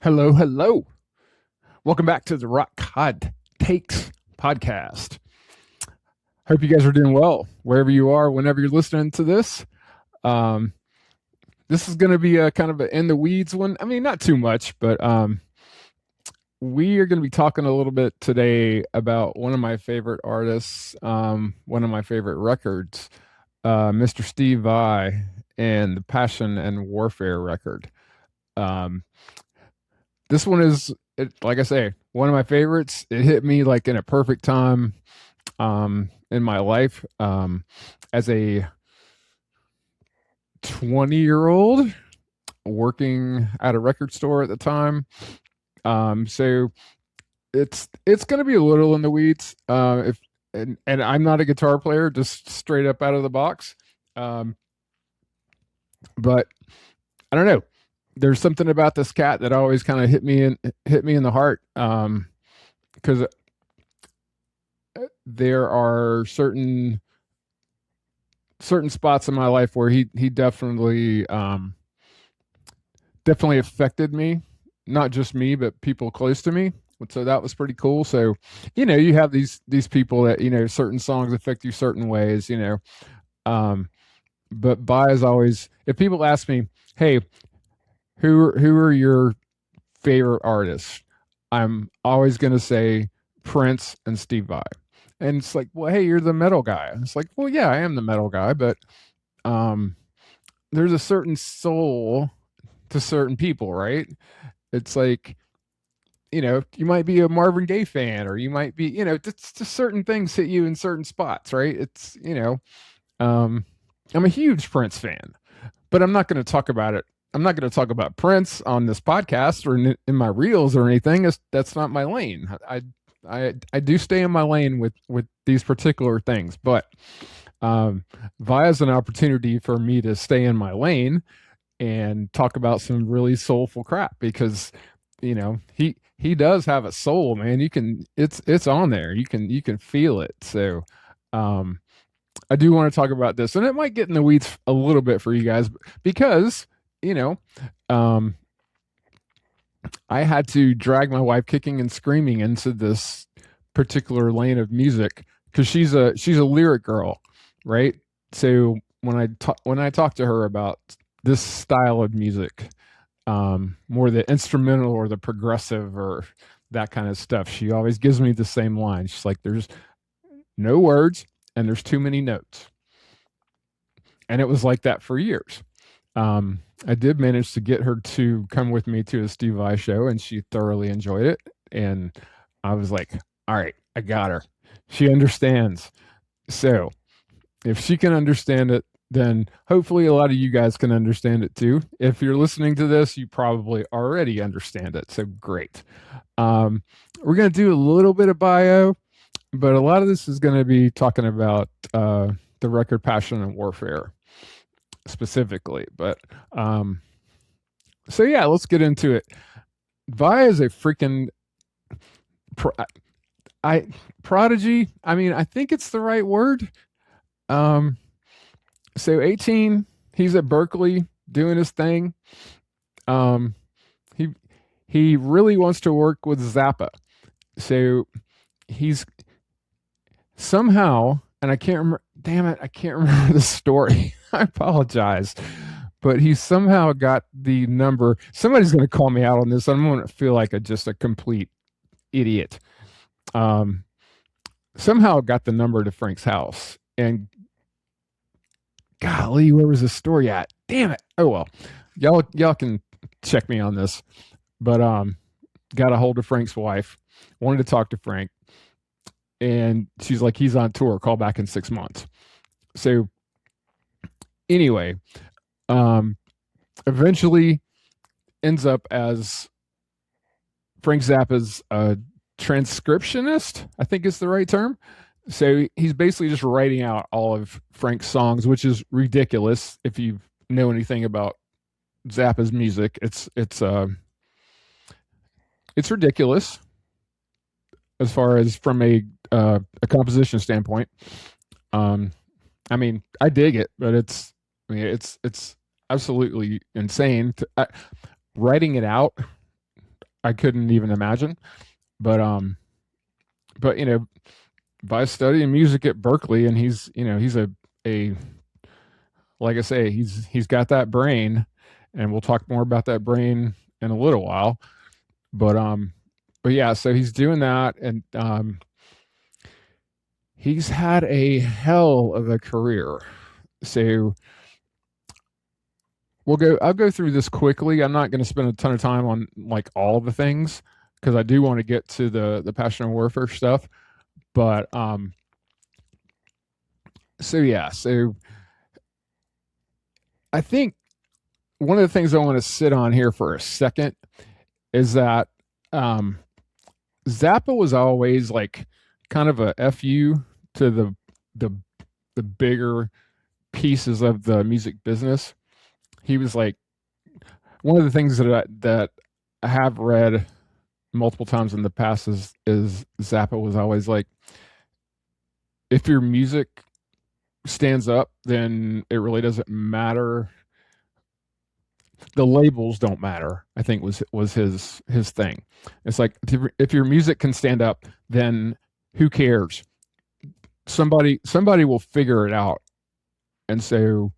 Hello, hello. Welcome back to the Rock Hot Takes podcast. Hope you guys are doing well wherever you are, whenever you're listening to this. Um, this is going to be a kind of an in the weeds one. I mean, not too much, but we are going to be talking a little bit today about one of my favorite artists, one of my favorite records, Mr. Steve Vai and the Passion and Warfare record. Um, this one is, like I say, one of my favorites. It hit me like in a perfect time in my life as a 20-year-old working at a record store at the time. So it's going to be a little in the weeds. If and I'm not a guitar player, just straight up out of the box. Um, but I don't know. There's something about this cat that always kind of hit me in the heart. Because there are certain spots in my life where he definitely affected me, not just me but people close to me. So that was pretty cool. So you have these people that certain songs affect you certain ways. Um but by as always, if people ask me, hey, who are your favorite artists, I'm always going to say Prince and Steve Vai. And it's like, well, hey, you're the metal guy. It's like, well, yeah, I am the metal guy, but um, there's a certain soul to certain people, right? It's like, you might be a Marvin Gaye fan, or you might be, just certain things hit you in certain spots, right? Um, I'm a huge Prince fan, but I'm not going to talk about it. I'm not going to talk about Prince on this podcast or in my reels or anything. That's not my lane. I do stay in my lane with these particular things, but Vai is an opportunity for me to stay in my lane and talk about some really soulful crap, because he does have a soul, man. It's on there. You can feel it. So um I do want to talk about this, and it might get in the weeds a little bit for you guys because you know um I had to drag my wife kicking and screaming into this particular lane of music because she's a lyric girl, right? So when I talk to her about this style of music, more the instrumental or the progressive or that kind of stuff, she always gives me the same line. She's like, "There's no words and there's too many notes," and it was like that for years. I did manage to get her to come with me to a Steve Vai show, and she thoroughly enjoyed it. And I was like, "All right, I got her. She understands." So if she can understand it, then hopefully a lot of you guys can understand it too. If you're listening to this, you probably already understand it. So great. Um, we're going to do a little bit of bio, but a lot of this is going to be talking about the record Passion and Warfare specifically. But so yeah, let's get into it. Vi is a freaking pro- I prodigy. I mean, I think it's the right word. Um, so 18, he's at Berkeley doing his thing. Um, he he really wants to work with Zappa. So he's somehow, and I can't remember. Damn it, I can't remember the story. I apologize, but he somehow got the number. Somebody's going to call me out on this. I'm going to feel like just a complete idiot. Um, somehow got the number to Frank's house, and golly, where was the story at? Damn it! Oh well, y'all can check me on this, but got a hold of Frank's wife, wanted to talk to Frank, and she's like, he's on tour. Call back in 6 months. So anyway, um, eventually ends up as Frank Zappa's transcriptionist, I think is the right term. So he's basically just writing out all of Frank's songs, which is ridiculous if you know anything about Zappa's music. It's ridiculous as far as from a composition standpoint. Um, I mean, I dig it, but it's absolutely insane. Writing it out I couldn't even imagine. But but by studying music at Berkeley, and he's a like I say, he's got that brain, and we'll talk more about that brain in a little while. But yeah, so he's doing that, and he's had a hell of a career. So I'll go through this quickly. I'm not going to spend a ton of time on like all the things because I do want to get to the passion and warfare stuff. But so yeah, so I think one of the things I want to sit on here for a second is that um, Zappa was always like kind of a fu to the the bigger pieces of the music business. He was like one of the things that I have read multiple times in the past is Zappa was always like, if your music stands up, then it really doesn't matter. The labels don't matter. I think was his thing. It's like if your music can stand up, then who cares? Somebody will figure it out. And so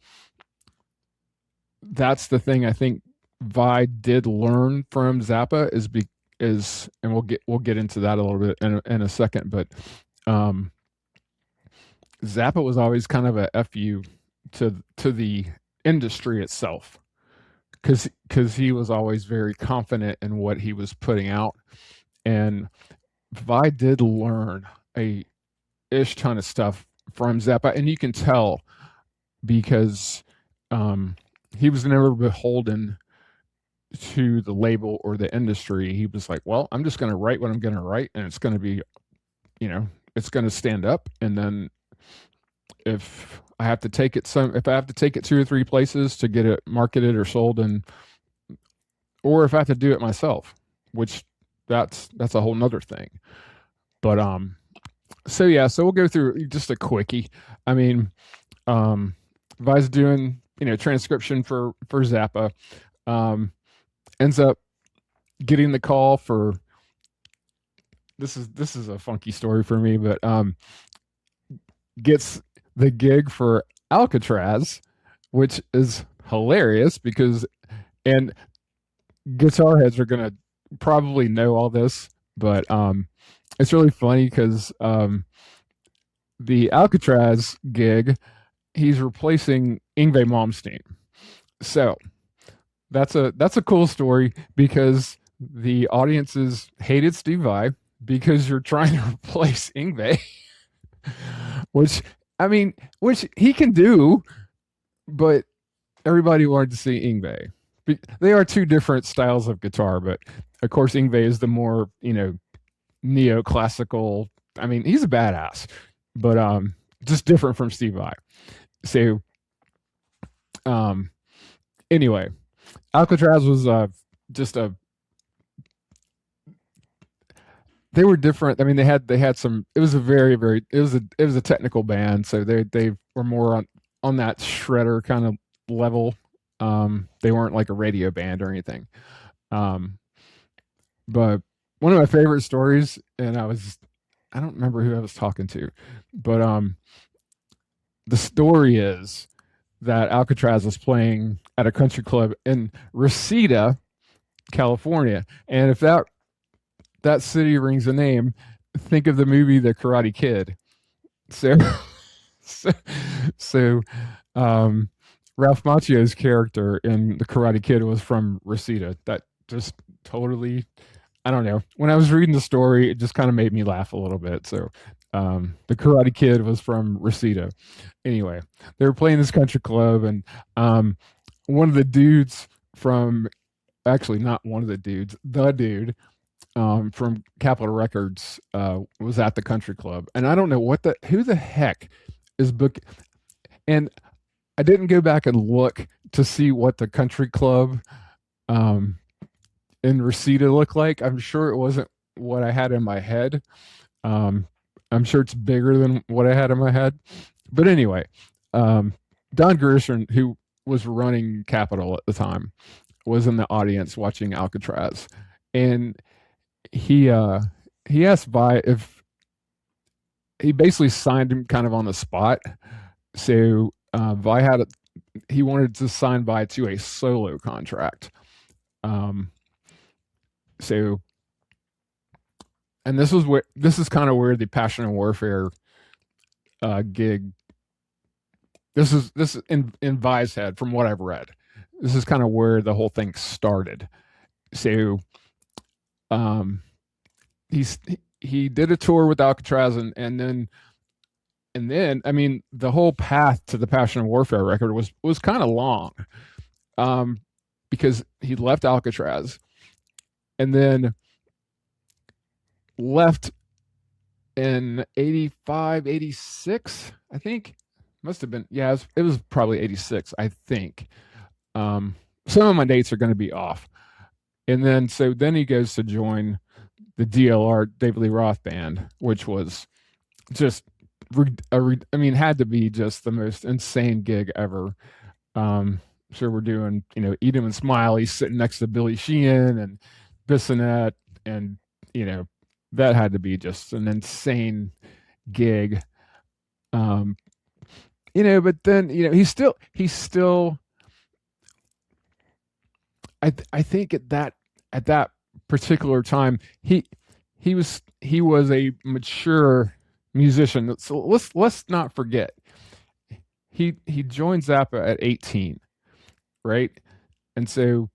that's the thing I think Vi did learn from Zappa is and we'll get into that a little bit in a second, but um Zappa was always kind of a fu to the industry itself because he was always very confident in what he was putting out, and Vi did learn a ish ton of stuff from Zappa, and you can tell because he was never beholden to the label or the industry. He was like, well, I'm just going to write what I'm going to write, and it's going to be, it's going to stand up, and then if I have to take it if I have to take it 2 or 3 places to get it marketed or sold, and or if I have to do it myself, which that's a whole nother thing. But so yeah, so we'll go through just a quickie. I mean, Vi's doing transcription for Zappa, ends up getting the call for this is a funky story for me, but gets the gig for Alcatraz, which is hilarious because, and guitar heads are gonna probably know all this, but it's really funny because the Alcatraz gig, he's replacing Yngwie Malmsteen. So that's a cool story because the audiences hated Steve Vai because you're trying to replace Yngwie, which which he can do, but everybody wanted to see Yngwie. They are two different styles of guitar, but of course Yngwie is the more neoclassical. I mean, he's a badass, but just different from Steve Vai. So anyway, Alcatraz was just a they were different. I mean, they had some. It was a very it was a technical band, so they were more on that shredder kind of level. They weren't like a radio band or anything. But one of my favorite stories, and I don't remember who I was talking to, but the story is that Alcatraz was playing at a country club in Reseda, California, and if that city rings a name, think of the movie The Karate Kid. So, so, so Ralph Macchio's character in The Karate Kid was from Reseda. That just totally, I don't know. When I was reading the story, it just kind of made me laugh a little bit. So, The Karate Kid was from Reseda. Anyway, they were playing this country club, and one of the dudes actually not one of the dude from Capitol Records was at the country club, and I don't know who the heck is book. And I didn't go back and look to see what the country club in Reseda looked like. I'm sure it wasn't what I had in my head. I'm sure it's bigger than what I had in my head. But anyway, Don Gershon, who was running Capitol at the time, was in the audience watching Alcatraz. and he uh he asked Vi if he basically signed him kind of on the spot. So Vi had he wanted to sign Vi to a solo contract. Um, so and this is kind of where the Passion and Warfare gig. This is in Vi's head from what I've read. This is kind of where the whole thing started. So um, he's he did a tour with Alcatraz, and then I mean the whole path to the Passion and Warfare record was kind of long, um, because he left Alcatraz and then left in 85, 86, I think. Must have been, yeah, it was probably 86, I think. Some of my dates are going to be off. And then, so then he goes to join the DLR David Lee Roth band, which was just, I mean, had to be just the most insane gig ever. So we're doing, Edom and Smiley sitting next to Billy Sheehan and Bissonette, and, that had to be just an insane gig. But then, he's still, I think at that particular time, he was a mature musician. So let's not forget, he joined Zappa at 18, right? And so,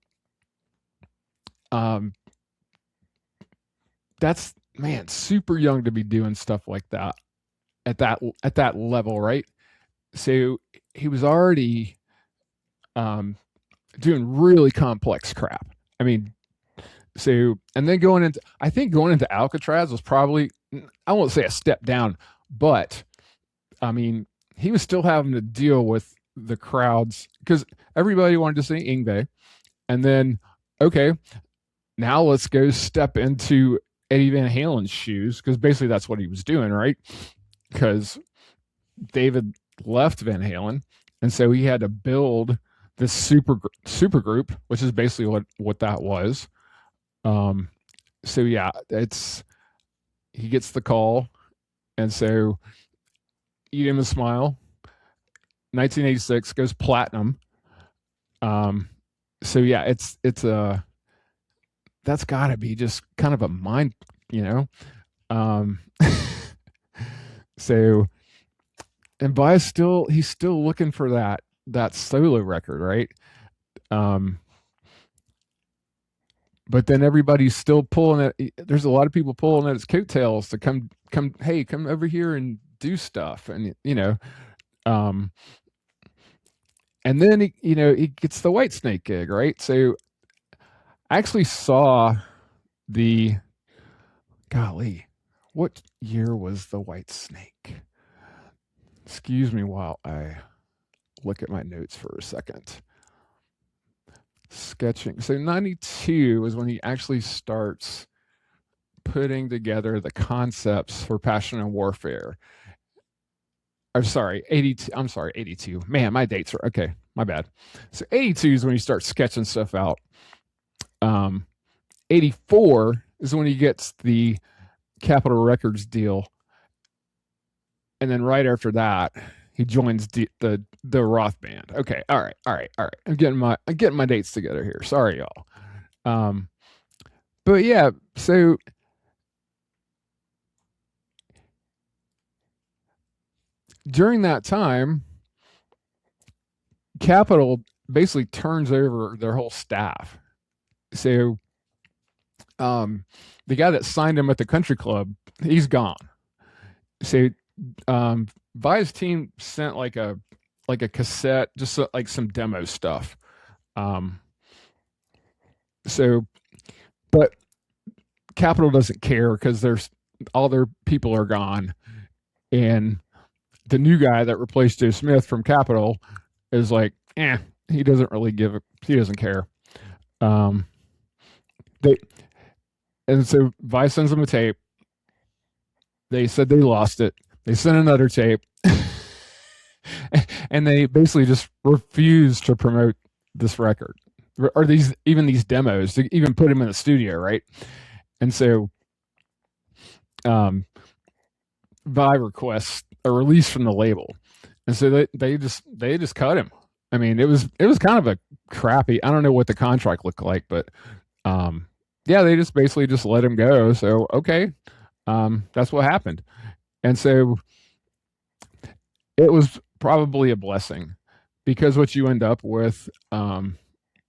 that's, man, super young to be doing stuff like that at that level, right? So he was already doing really complex crap. I mean, so, and then going into Alcatraz was probably, I won't say a step down, but I mean, he was still having to deal with the crowds because everybody wanted to see Yngwie. And then, okay, now let's go step into Eddie Van Halen's shoes, because basically that's what he was doing, right? Because David left Van Halen, and so he had to build this super group, which is basically what that was. So yeah, he gets the call, and so Eat Him a Smile, 1986 goes platinum. So yeah, it's that's got to be just kind of a mind, um, so, and Vi's he's still looking for that solo record, right? But then everybody's still pulling it. There's a lot of people pulling at his coattails to come, hey, come over here and do stuff, and um, and then he gets the Whitesnake gig, right? So I actually saw the, golly, what year was the Whitesnake? Excuse me while I look at my notes for a second. Sketching. So 92 is when he actually starts putting together the concepts for Passion and Warfare. I'm sorry, 82. I'm sorry, 82. Man, my dates are okay. My bad. So 82 is when he starts sketching stuff out. 84 is when he gets the Capitol Records deal, and then right after that, he joins the Roth band. Okay, all right. I'm getting my dates together here. Sorry, y'all. But yeah, so during that time, Capitol basically turns over their whole staff. So, the guy that signed him at the country club, he's gone. So, Vi's team sent like a cassette, just like some demo stuff. So, but Capitol doesn't care because all their people are gone, and the new guy that replaced Joe Smith from Capitol is like, he doesn't really he doesn't care. And so Vi sends them a tape. They said they lost it. They sent another tape, and they basically just refused to promote this record. or these demos to even put him in the studio, right? And so um, Vi requests a release from the label, and so they just cut him. I mean, it was kind of a crappy. I don't know what the contract looked like, but um, yeah, they just basically just let him go. So okay, that's what happened, and so it was probably a blessing because what you end up with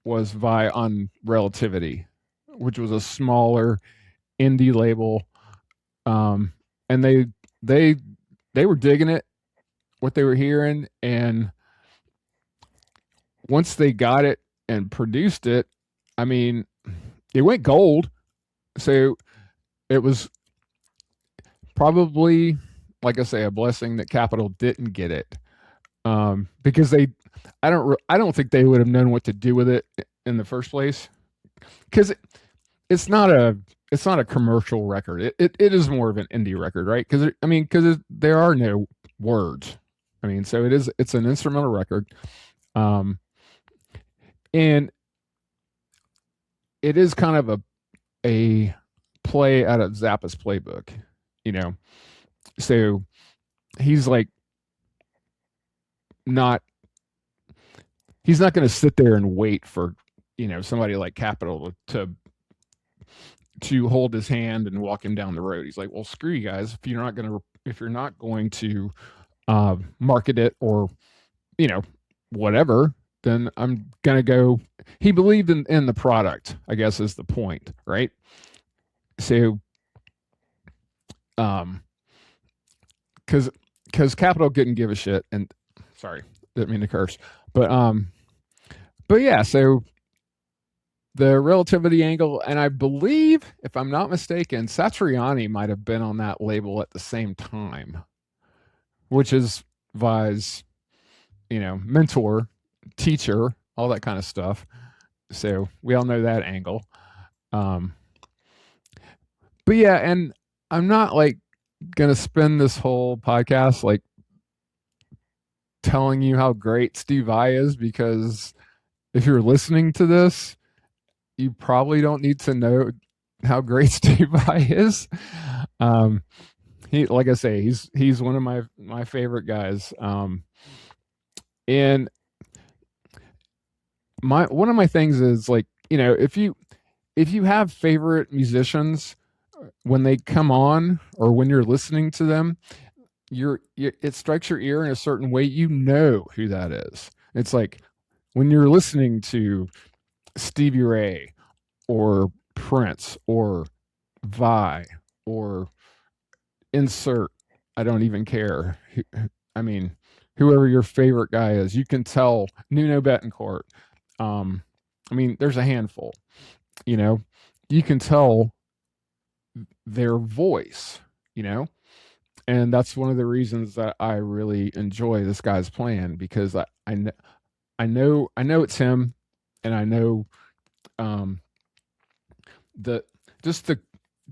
was Vi on Relativity, which was a smaller indie label, and they they were digging it, what they were hearing, and once they got it and produced it, I mean, it went gold. So it was probably, like I say, a blessing that Capitol didn't get it, because I don't think they would have known what to do with it in the first place, because it's not a it's not a commercial record. It is more of an indie record, right? Because I mean, because there are no words. I mean, so it's an instrumental record, um, and it is kind of a play out of Zappa's playbook, you know. So he's like not he's not going to sit there and wait for somebody like Capitol to hold his hand and walk him down the road. He's like, well, screw you guys if you're not going to market it or whatever, then I'm gonna go. He believed in the product, I guess, is the point, right? So, um, because Capitol didn't give a shit, and sorry, didn't mean to curse, but yeah, so the Relativity angle, and I believe, if I'm not mistaken, Satriani might have been on that label at the same time, which is Vi's, mentor, teacher, all that kind of stuff. So we all know that angle. Um, but yeah, and I'm not like gonna spend this whole podcast like telling you how great Steve Vai is, because if you're listening to this, you probably don't need to know how great Steve Vai is. He, like I say, he's one of my favorite guys. And one of my things is, like, if you have favorite musicians, when they come on or when you're listening to them, it strikes your ear in a certain way. You know who that is. It's like when you're listening to Stevie Ray or Prince or Vi or insert, I don't even care. I mean, whoever your favorite guy is, you can tell. Nuno Betancourt. I mean, there's a handful. You know, you can tell their voice. You know, and that's one of the reasons that I really enjoy this guy's playing, because I know it's him, and I know um, the just the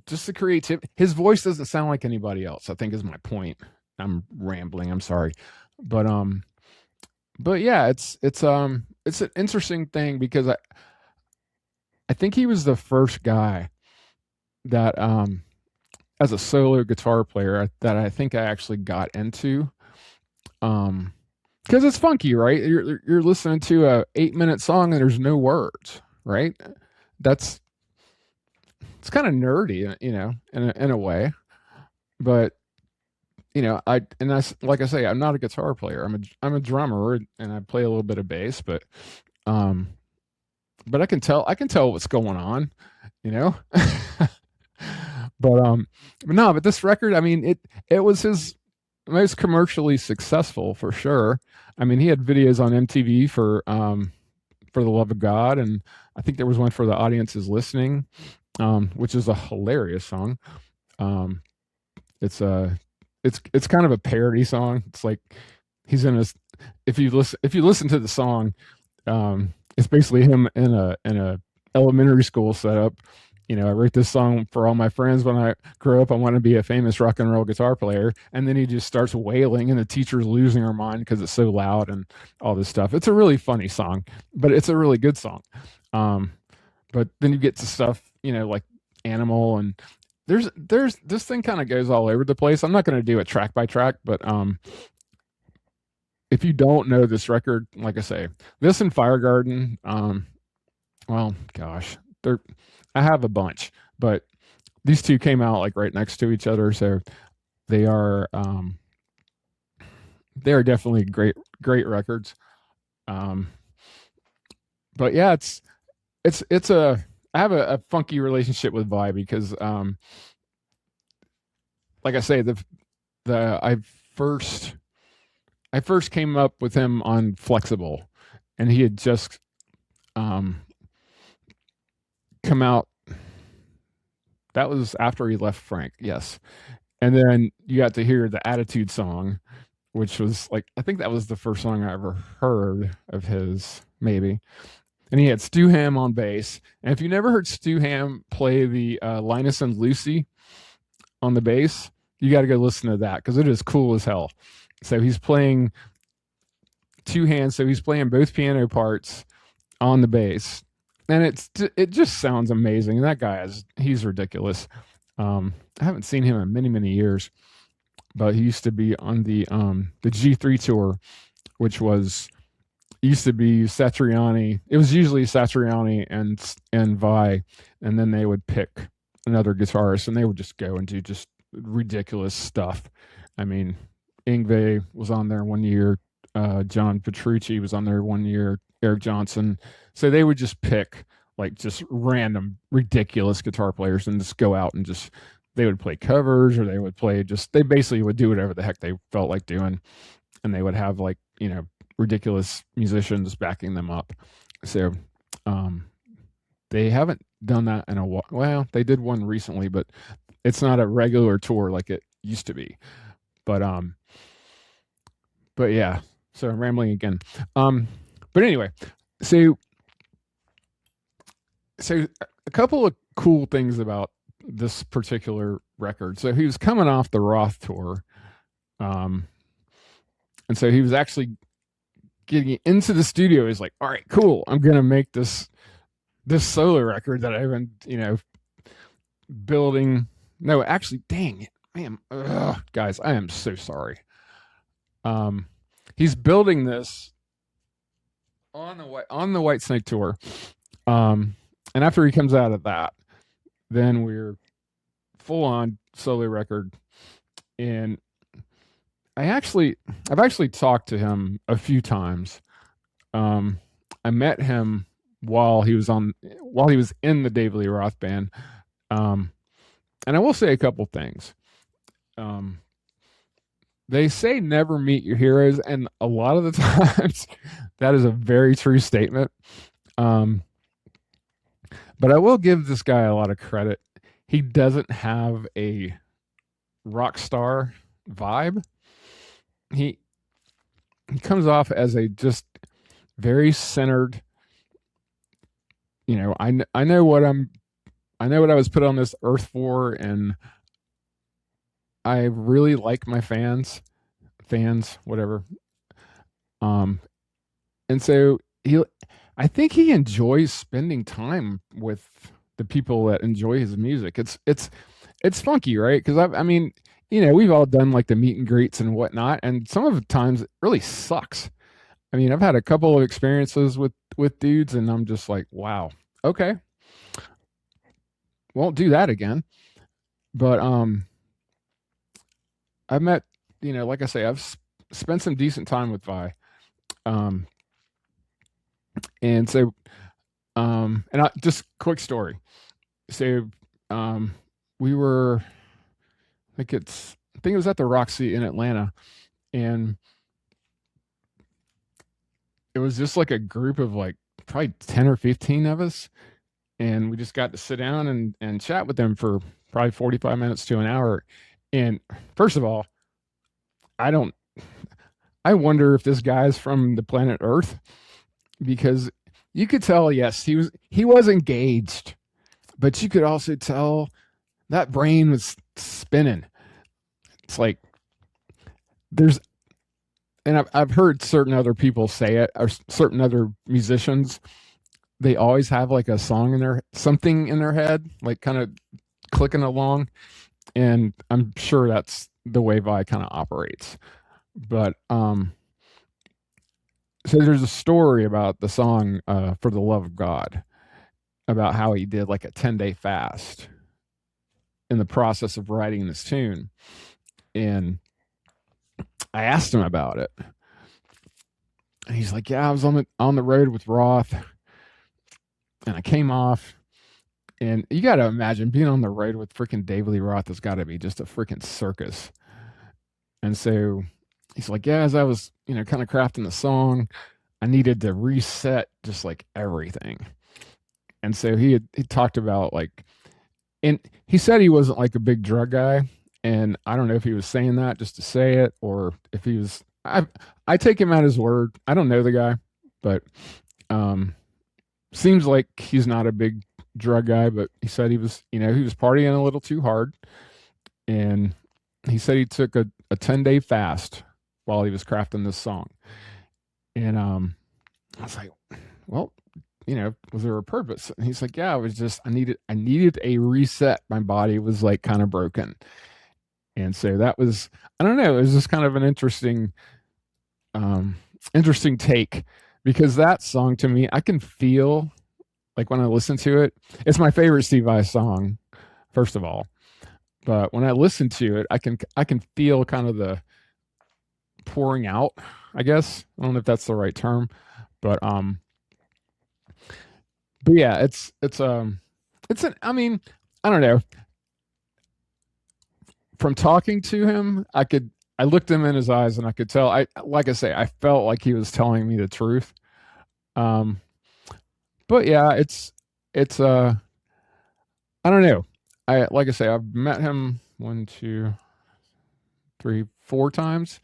just the creativity. His voice doesn't sound like anybody else, I think, is my point. I'm rambling. I'm sorry, but yeah, it's an interesting thing, because I think he was the first guy that as a solo guitar player that I think I actually got into, because it's funky, right? You're listening to a 8-minute song and there's no words, right? That's It's kind of nerdy, in a way, but like I say, I'm not a guitar player. I'm a drummer, and I play a little bit of bass, um, but I can tell what's going on, you know. But no, but this record, I mean, it was his most commercially successful for sure. I mean, he had videos on MTV for the Love of God, and I think there was one for The Audience Is Listening, which is a hilarious song. Um, it's kind of a parody song. It's like he's in a if you listen to the song, it's basically him in a elementary school setup. I wrote this song for all my friends when I grow up. I want to be a famous rock and roll guitar player. And then he just starts wailing, and the teacher's losing her mind because it's so loud and all this stuff. It's a really funny song, but it's a really good song. Um, but then you get to stuff, like Animal, and there's this thing kind of goes all over the place. I'm not going to do it track by track, but if you don't know this record, like I say, this and Fire Garden, well, gosh, they're I have a bunch, but these two came out like right next to each other, so they are um, they are definitely great records. Um, but yeah, it's a I have a funky relationship with Vi because like I say, the first I first came up with him on Flexible, and he had just um, come out. That was after he left Frank, yes. And then you got to hear the Attitude song, which was like I think that was the first song I ever heard of his, maybe. And he had Stu Ham on bass. And if you never heard Stu Ham play the Linus and Lucy on the bass, you got to go listen to that because it is cool as hell. So he's playing two hands, so he's playing both piano parts on the bass, and it just sounds amazing. That guy he's ridiculous. I haven't seen him in many years, but he used to be on the G3 tour, which was used to be Satriani. It was usually Satriani and Vi, and then they would pick another guitarist, and they would just go and do just ridiculous stuff. I mean, Yngwie was on there one year. John Petrucci was on there one year. Eric Johnson. So they would just pick like just random ridiculous guitar players and just go out and just they would play covers or they would play just they basically would do whatever the heck they felt like doing, and they would have like ridiculous musicians backing them up. So um, they haven't done that in a while. Well, they did one recently, but it's not a regular tour like it used to be. But but yeah. So I'm rambling again. But anyway, so so a couple of cool things about this particular record. So he was coming off the Roth tour, um, and so he was actually getting into the studio. He's like, "All right, cool. I'm gonna make this solo record that I've been, building." No, actually, dang it, man, guys, I am so sorry. Um, he's building this on the White Snake tour. And after he comes out of that, then we're full on solo record. And I've actually talked to him a few times. I met him while he was in the David Lee Roth band. Um, and I will say a couple things. Um, they say never meet your heroes, and a lot of the times that is a very true statement. Um, but I will give this guy a lot of credit. He doesn't have a rock star vibe. He he comes off as a just very centered. I know what I know what I was put on this earth for, and I really like my fans, whatever. Um, and so I think he enjoys spending time with the people that enjoy his music. It's funky, right? Because I mean, we've all done like the meet and greets and whatnot, and some of the times it really sucks. I mean, I've had a couple of experiences with dudes, and I'm just like, wow, okay, won't do that again. But I've met, like I say, spent some decent time with Vi, um, and so and just quick story. So um, we were, I think it was at the Roxy in Atlanta, and it was just like a group of like probably 10 or 15 of us, and we just got to sit down and chat with them for probably 45 minutes to an hour. And first of all, I don't I wonder if this guy's from the planet Earth, because you could tell, yes, he was engaged, but you could also tell that brain was spinning. It's like there's and I've heard certain other people say it, or certain other musicians, they always have like a song in their something in their head, like kind of clicking along, and I'm sure that's the way Vi kind of operates. But so there's a story about the song "For the Love of God," about how he did like a 10-day fast in the process of writing this tune, and I asked him about it, and he's like, "Yeah, I was on the road with Roth, and I came off." And you got to imagine being on the road with freaking David Lee Roth has got to be just a freaking circus. And so he's like, yeah, as I was, kind of crafting the song, I needed to reset just like everything. And so he talked about like, and he said he wasn't like a big drug guy, and I don't know if he was saying that just to say it or if he was. I take him at his word. I don't know the guy, but um, seems like he's not a big drug guy. But he said he was, he was partying a little too hard, and he said he took a 10-day fast while he was crafting this song. And I was like, well, was there a purpose? And he's like, yeah, I was just I needed a reset. My body was like kind of broken. And so that was, I don't know, it was just kind of an um interesting take, because that song to me, I can feel like when I listen to it, it's my favorite Steve Vai song, first of all. But when I listen to it, I can feel kind of the pouring out, I guess. I don't know if that's the right term, but yeah, it's an I mean, I don't know. From talking to him, I looked him in his eyes and I could tell, I like I say, I felt like he was telling me the truth. Um but yeah, it's I don't know. I like I say, I've met him one, two, three, 4 times,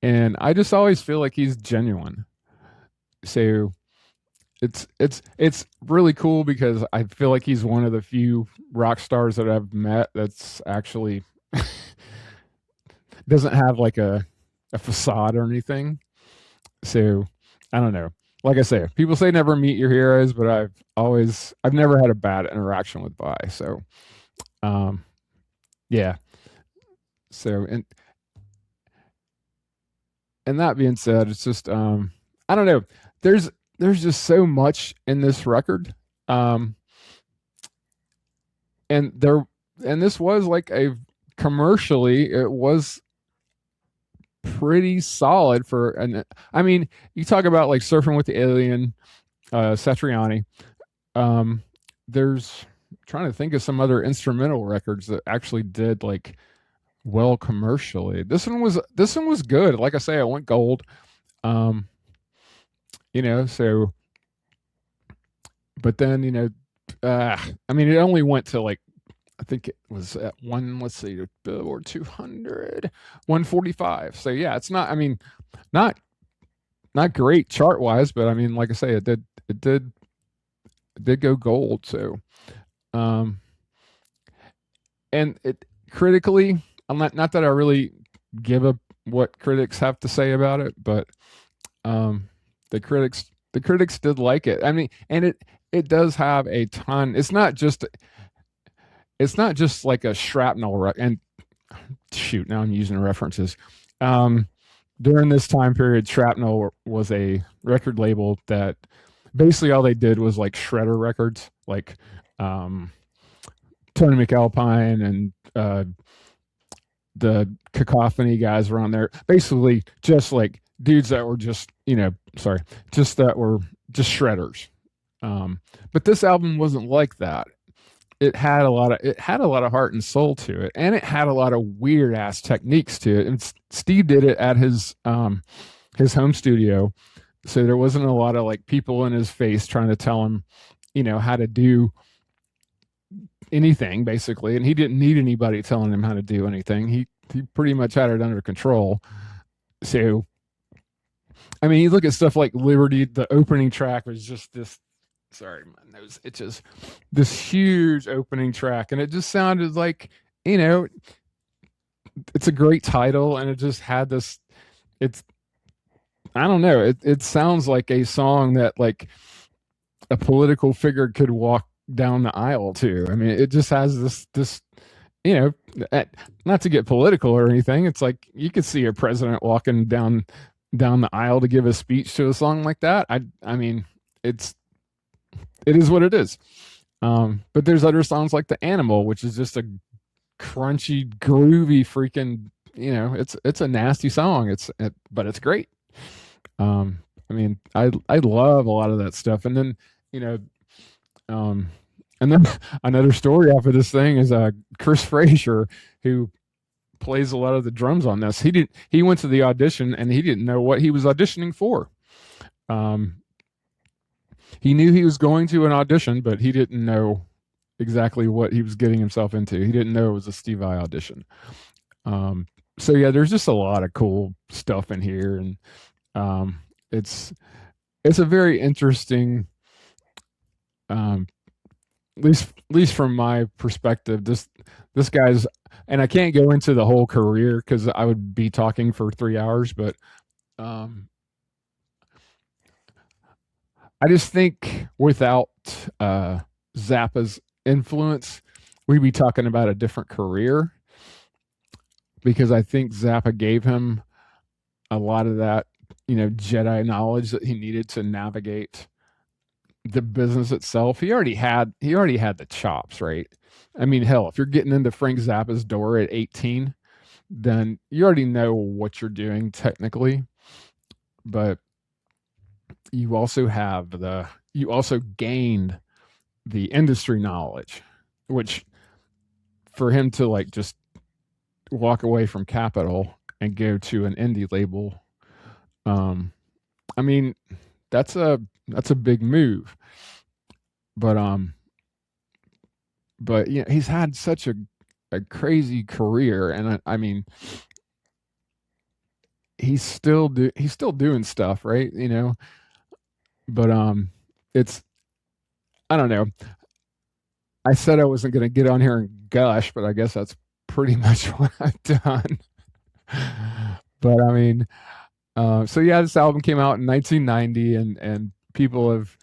and I just always feel like he's genuine. So it's really cool because I feel like he's one of the few rock stars that I've met that's actually doesn't have like a facade or anything. So I don't know. Like I say, people say never meet your heroes, but I've never had a bad interaction with Vi. So um yeah. So and that being said, it's just I don't know. There's there's just so much in this record. Um and there and this was like a commercially it was pretty solid for an I mean, you talk about like Surfing with the Alien, Satriani. Um there's trying to think of some other instrumental records that actually did like well commercially. This one was good. Like I say, I went gold. Um, so but then, I mean it only went to like I think it was at one, let's see, Billboard 200, 145. So yeah, it's not, I mean, not not great chart wise, but I mean, like I say, it did go gold. So um and it critically, I'm not that I really give a what critics have to say about it, but um the critics did like it. I mean, and it does have a ton. It's not just like a and shoot, now I'm using references. Um, During this time period, Shrapnel was a record label that basically all they did was like shredder records, like um, Tony McAlpine and the Cacophony guys were on there. Basically, just like dudes that were just that were just shredders. But this album wasn't like that. It had a lot of heart and soul to it, and it had a lot of weird ass techniques to it. And Steve did it at his home studio, so there wasn't a lot of like people in his face trying to tell him, how to do anything basically, and he didn't need anybody telling him how to do anything. He pretty much had it under control. So I mean, you look at stuff like Liberty. The opening track was just this. Sorry, my nose itches. This huge opening track, and it just sounded like you know, it's a great title, and it just had this. It's I don't know. It sounds like a song that like a political figure could walk down the aisle to. I mean, it just has this you know, not to get political or anything. It's like you could see a president walking down the aisle to give a speech to a song like that. I mean, it is what it is. But there's other songs like The Animal, which is just a crunchy, groovy freaking, it's a nasty song. But it's great. I mean, I love a lot of that stuff. And then, you know, um, and then another story off of this thing is Chris Frazier, who plays a lot of the drums on this. He went to the audition and he didn't know what he was auditioning for. He knew he was going to an audition, but he didn't know exactly what he was getting himself into. He didn't know it was a Steve Vai audition. So yeah, there's just a lot of cool stuff in here, and it's a very interesting, at least from my perspective. This guy's, and I can't go into the whole career because I would be talking for 3 hours, but I just think without Zappa's influence, we'd be talking about a different career, because I think Zappa gave him a lot of that, Jedi knowledge that he needed to navigate the business itself. He already had the chops, right? I mean, hell, if you're getting into Frank Zappa's door at 18, then you already know what you're doing technically, but you also gained the industry knowledge, which for him to like just walk away from Capitol and go to an indie label, I mean, that's a big move. But he's had such a crazy career, and I mean, he's still doing stuff, right? But it's, I don't know. I said I wasn't going to get on here and gush, but I guess that's pretty much what I've done. But I mean, so yeah, this album came out in 1990, and people have,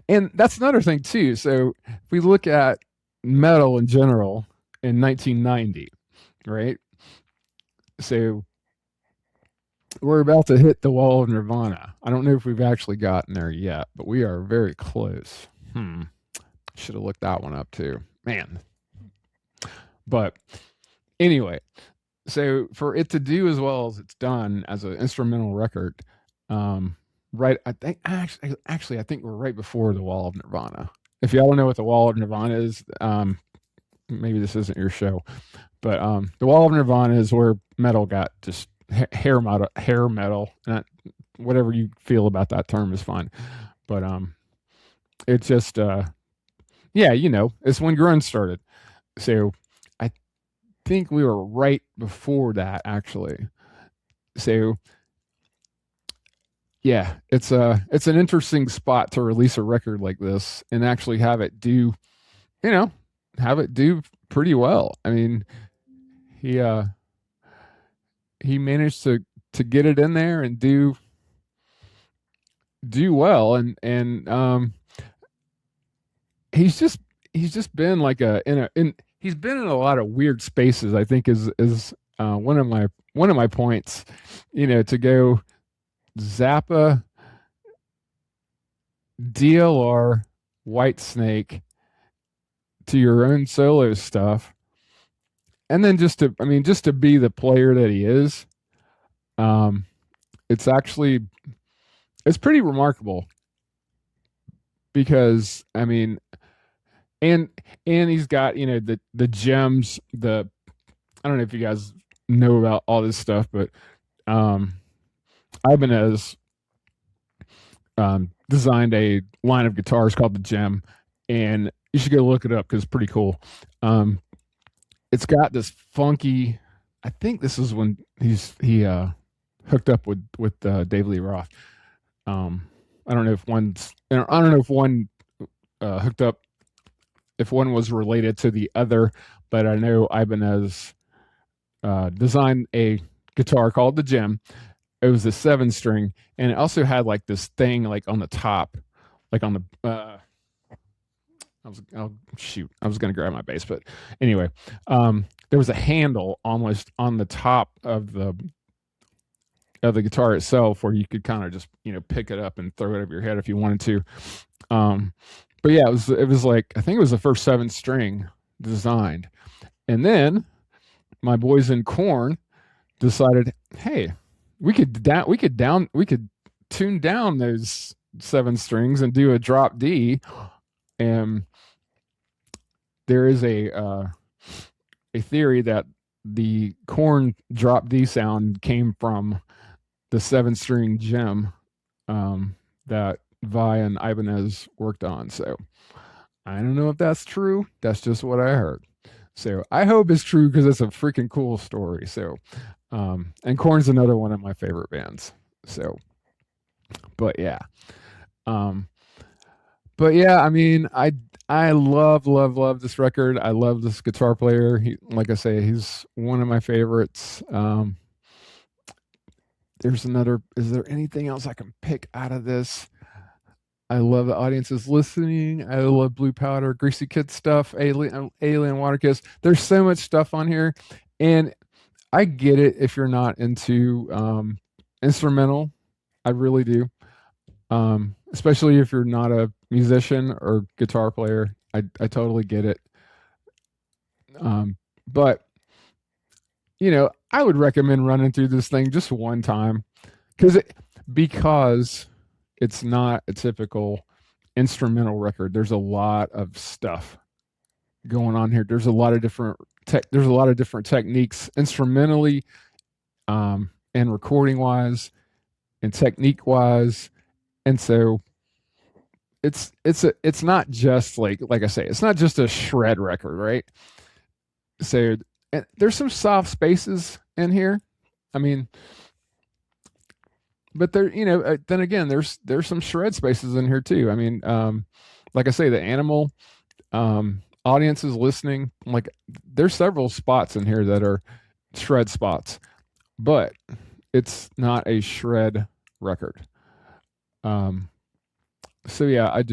and that's another thing too. So if we look at metal in general in 1990, right? So we're about to hit the wall of Nirvana. I don't know if we've actually gotten there yet, but we are very close. Should have looked that one up too, man. But anyway, so for it to do as well as it's done as an instrumental record, right? I think actually I think we're right before the Wall of Nirvana. If y'all don't know what the Wall of Nirvana is, maybe this isn't your show, but the Wall of Nirvana is where metal got just hair metal, and whatever you feel about that term is fine. But it's just yeah, it's when grunge started. So I think we were right before that, actually. So yeah, it's an interesting spot to release a record like this and actually have it do pretty well. I mean, he managed to get it in there and do well, and he's just been like he's been in a lot of weird spaces. I think is one of my points, to go Zappa, DLR, Whitesnake, to your own solo stuff, and then just to be the player that he is. It's pretty remarkable, because I mean, and he's got the gems. I don't know if you guys know about all this stuff, but Ibanez designed a line of guitars called the Gem, and you should go look it up because it's pretty cool. It's got this funky, I think this is when he hooked up with Dave Lee Roth. I don't know if one hooked up, if one was related to the other, but I know Ibanez designed a guitar called the Gem. It was a 7-string, and it also had like this thing like on the top like on the I was gonna grab my bass, but anyway, there was a handle almost on the top of the guitar itself where you could kind of just pick it up and throw it over your head if you wanted to. Um, but yeah, it was like I think it was the first 7 string designed, and then my boys in Corn decided, hey, we could tune down those 7 strings and do a drop D, and there is a theory that the Corn drop D sound came from the 7 string gem that Vi and Ibanez worked on. So I don't know if that's true. That's just what I heard. So I hope it's true because it's a freaking cool story. So, and Korn's another one of my favorite bands. So, but yeah, um, but yeah, I mean, I love this record. I love this guitar player. Like I say, he's one of my favorites. There's another. Is there anything else I can pick out of this? I love the audiences listening. I love Blue Powder, Greasy Kid stuff, Alien Water Kiss. There's so much stuff on here, and I get it if you're not into instrumental. I really do, especially if you're not a musician or guitar player. I totally get it. But I would recommend running through this thing just one time because because it's not a typical instrumental record. There's a lot of stuff going on here. There's a lot of different techniques instrumentally, and recording wise, and technique wise, and so it's not just like I say, it's not just a shred record, right? So and there's some soft spaces in here. I mean, but there, then again, there's some shred spaces in here too. I mean, like I say, the Animal audiences listening, like there's several spots in here that are shred spots, but it's not a shred record. So yeah, I'm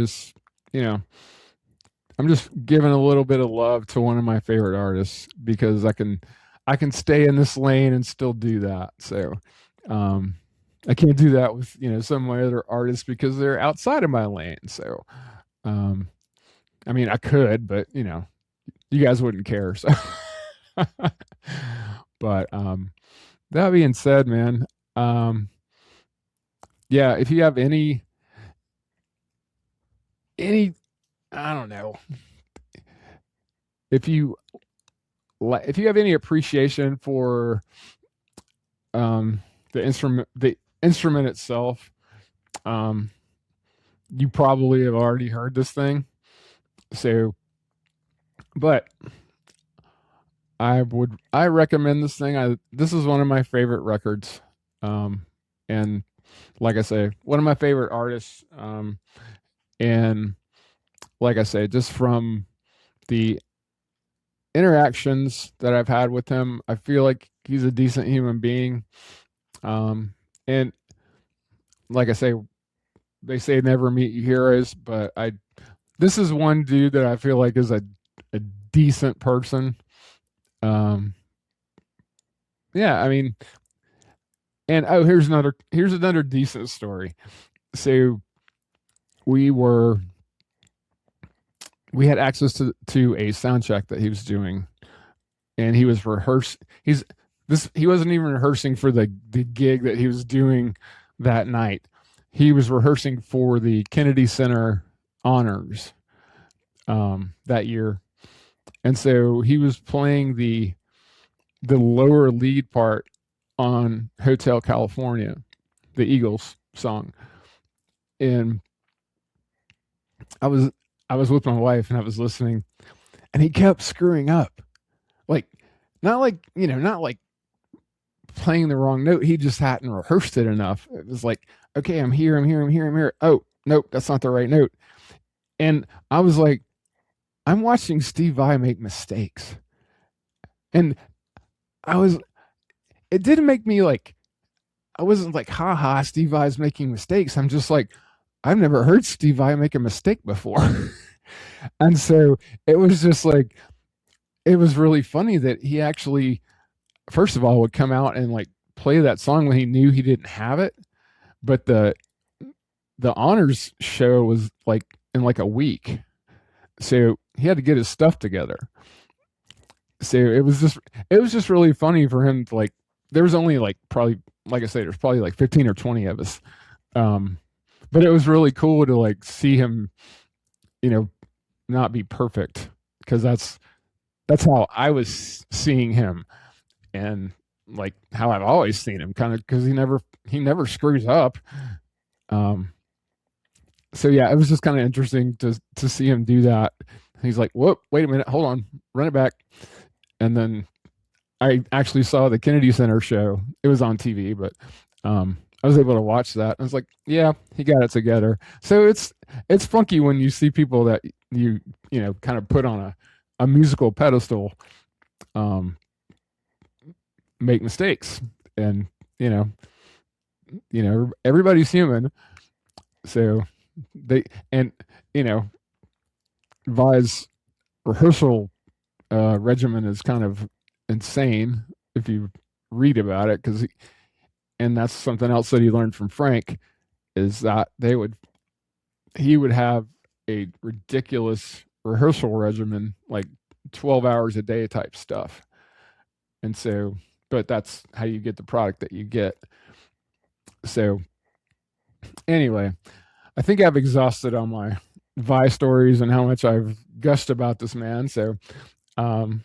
just giving a little bit of love to one of my favorite artists because I can stay in this lane and still do that. So I can't do that with some of my other artists because they're outside of my lane. So I mean I could, but you guys wouldn't care. So but that being said, man, yeah, if you have any I don't know, if you if you have any appreciation for the instrument itself, you probably have already heard this thing. So, but I recommend this thing. This is one of my favorite records, and like I say, one of my favorite artists, and like I say, just from the interactions that I've had with him, I feel like he's a decent human being. And like I say, they say never meet your heroes, but this is one dude that I feel like is a decent person. Yeah, I mean, and oh, here's another decent story. So we had access to a sound check that he was doing, and he was rehearsed. He wasn't even rehearsing for the gig that he was doing that night. He was rehearsing for the Kennedy Center honors that year, and so he was playing the lower lead part on Hotel California, the Eagles song, and I was with my wife and I was listening, and he kept screwing up, like not like playing the wrong note. He just hadn't rehearsed it enough. It was like, okay, I'm here, I'm here, I'm here, I'm here. Oh, nope, that's not the right note. And I was like, I'm watching Steve Vai make mistakes. And it didn't make me like, I wasn't like, haha, Steve Vai's making mistakes. I'm just like, I've never heard Steve Vai make a mistake before. And so it was just like, it was really funny that he actually, first of all, would come out and like play that song when he knew he didn't have it. But the honors show was like in like a week. So he had to get his stuff together. So it was just really funny for him to like, there was only like probably, like I say, there's probably like 15 or 20 of us. Um, but it was really cool to like see him, you know, not be perfect, because that's how I was seeing him, and like how I've always seen him, kind of, because he never screws up. Um, so yeah, it was just kind of interesting to see him do that. He's like, "Whoop, wait a minute, hold on, run it back," and then I actually saw the Kennedy Center show. It was on TV, but I was able to watch that. I was like, yeah, he got it together. So it's funky when you see people that you know kind of put on a musical pedestal, um, make mistakes, and you know everybody's human. So they and you know Vai's rehearsal regimen is kind of insane if you read about it, because and that's something else that he learned from Frank, is that he would have a ridiculous rehearsal regimen, like 12 hours a day type stuff. And so, but that's how you get the product that you get. So anyway, I think I've exhausted all my Vi stories and how much I've gushed about this man. So um,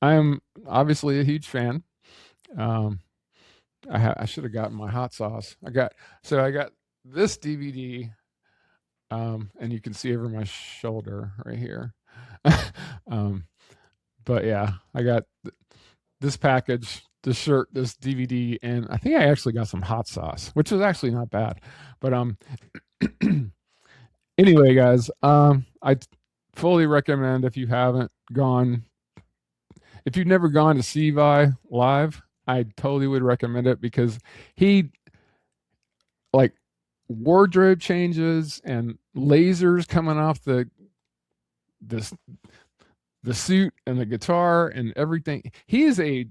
I'm obviously a huge fan. Um, I should have gotten my hot sauce. I got this DVD, and you can see over my shoulder right here. um, but yeah, I got this package, this shirt, this DVD, and I think I actually got some hot sauce, which is actually not bad. But anyway, guys, I fully recommend, if you haven't gone, if you've never gone to see Vi live, I totally would recommend it, because he like wardrobe changes and lasers coming off this the suit and the guitar and everything. He is a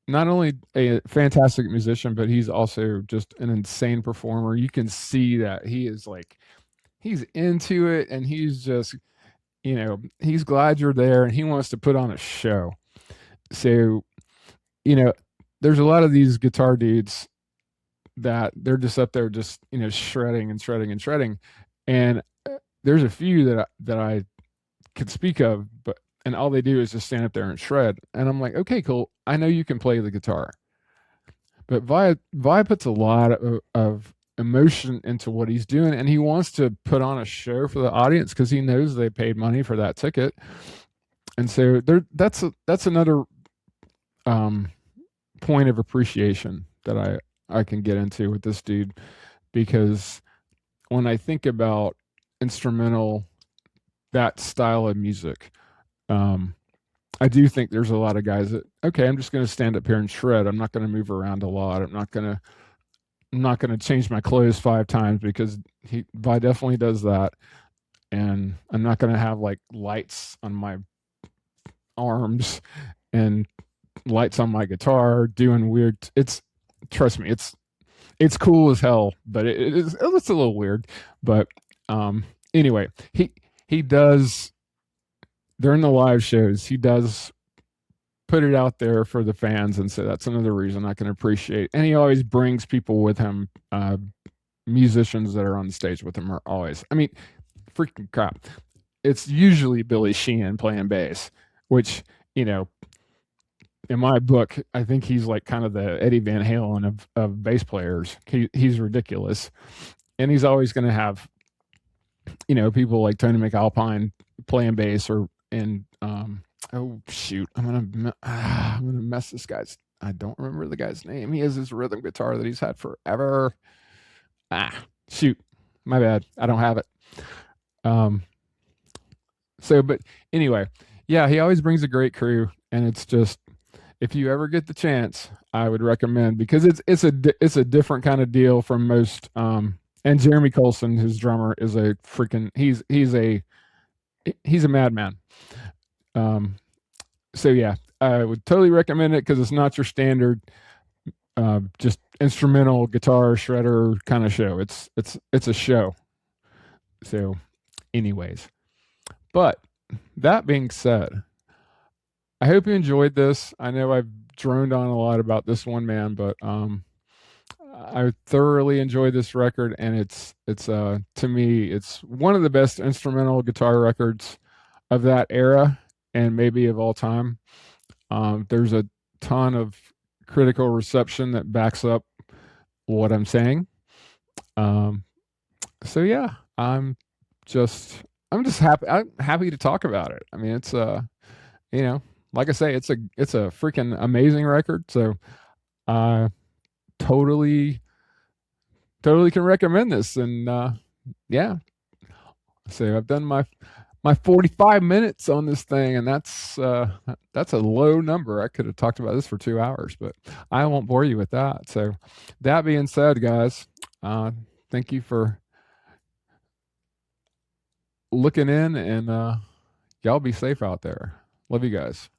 not only a fantastic musician, but he's also just an insane performer. You can see that he is like, he's into it, and he's just, he's glad you're there, and he wants to put on a show. So, you know, there's a lot of these guitar dudes that they're just up there just, shredding and shredding and shredding. And there's a few that I could speak of, but and all they do is just stand up there and shred. And I'm like, okay, cool. I know you can play the guitar. But Vi puts a lot of emotion into what he's doing, and he wants to put on a show for the audience because he knows they paid money for that ticket. And so that's another point of appreciation that I can get into with this dude, because when I think about instrumental, that style of music, I do think there's a lot of guys that, okay, I'm just going to stand up here and shred. I'm not going to move around a lot. I'm not going to change my clothes 5 times, because Vi definitely does that. And I'm not going to have like lights on my arms and lights on my guitar doing weird. Trust me, it's cool as hell, but it's a little weird. But anyway, he does, during the live shows, he does put it out there for the fans, and so that's another reason I can appreciate. And he always brings people with him. Musicians that are on the stage with him are always, I mean, freaking crap. It's usually Billy Sheehan playing bass, which, in my book, I think he's like kind of the Eddie Van Halen of bass players. He's ridiculous. And he's always going to have, people like Tony McAlpine playing bass, oh shoot, I'm gonna mess this guy's. I don't remember the guy's name. He has his rhythm guitar that he's had forever. Shoot, my bad. I don't have it. But anyway, yeah, he always brings a great crew, and it's just, if you ever get the chance, I would recommend, because it's a different kind of deal from most And Jeremy Colson, his drummer, is a freaking he's a madman. Um, so yeah, I would totally recommend it because it's not your standard just instrumental guitar shredder kind of show. It's a show. So, anyways, but that being said, I hope you enjoyed this. I know I've droned on a lot about this one man, but I thoroughly enjoyed this record, and it's to me it's one of the best instrumental guitar records of that era and maybe of all time. There's a ton of critical reception that backs up what I'm saying. Um, so yeah, just I'm just happy. I'm happy to talk about it. I mean, it's you know, like I say, it's a freaking amazing record. So I totally totally can recommend this. And yeah, so I've done my 45 minutes on this thing, and that's a low number. I could have talked about this for 2 hours, but I won't bore you with that. So that being said, guys, thank you for looking in, and y'all be safe out there. Love you guys.